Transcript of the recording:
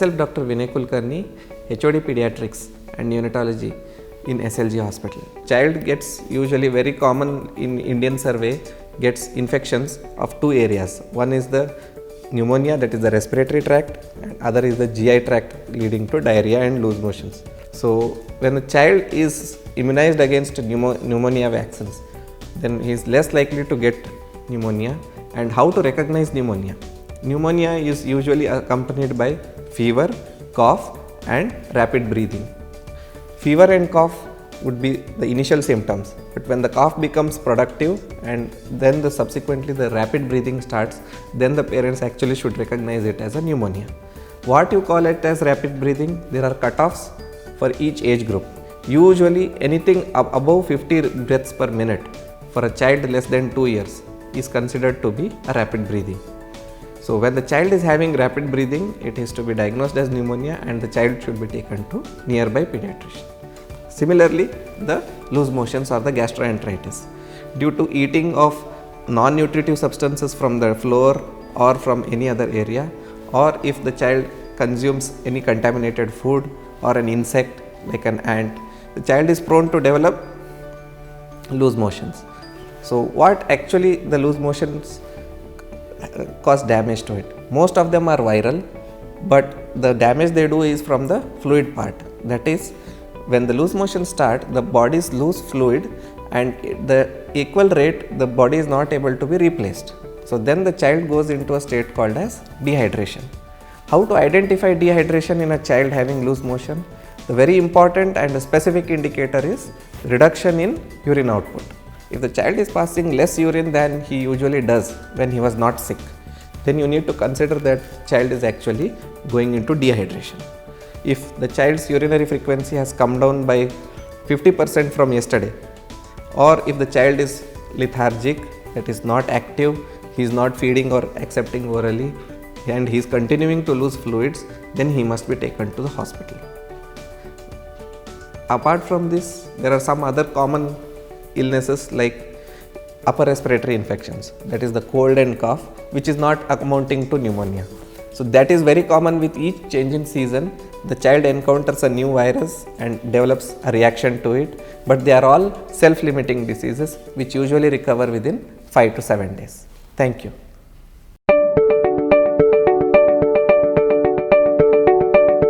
Myself Dr. Vinay Kulkarni, HOD Pediatrics and Neonatology in SLG Hospital. Child gets usually very common in Indian survey gets infections of two areas. One is the pneumonia, that is the respiratory tract, and other is the GI tract leading to diarrhea and loose motions. So when the child is immunized against pneumonia vaccines, then he is less likely to get pneumonia. And how to recognize pneumonia? Pneumonia is usually accompanied by fever, cough and rapid breathing. Fever and cough would be the initial symptoms, but when the cough becomes productive and then subsequently the rapid breathing starts, then the parents actually should recognize it as a pneumonia. What you call it as rapid breathing? There are cutoffs for each age group. Usually anything above 50 breaths per minute for a child less than 2 years is considered to be a rapid breathing. So when the child is having rapid breathing, it is to be diagnosed as pneumonia and the child should be taken to nearby pediatrician. Similarly, the loose motions or the gastroenteritis due to eating of non-nutritive substances from the floor or from any other area, or if the child consumes any contaminated food or an insect like an ant, the child is prone to develop loose motions. So what actually the loose motions cause damage to it? Most of them are viral, but the damage they do is from the fluid part. That is, when the loose motions start, the bodies lose fluid and the equal rate the body is not able to be replaced. So then the child goes into a state called as dehydration. How to identify dehydration in a child having loose motion? The very important and specific indicator is reduction in urine output. If the child is passing less urine than he usually does when he was not sick, then you need to consider that child is actually going into dehydration. If the child's urinary frequency has come down by 50% from yesterday, or if the child is lethargic, that is not active, he is not feeding or accepting orally, and he is continuing to lose fluids, then he must be taken to the hospital. Apart from this, there are some other common illnesses like upper respiratory infections, that is the cold and cough, which is not amounting to pneumonia. So that is very common with each change in season. The child encounters a new virus and develops a reaction to it, but they are all self-limiting diseases which usually recover within 5 to 7 days. Thank you.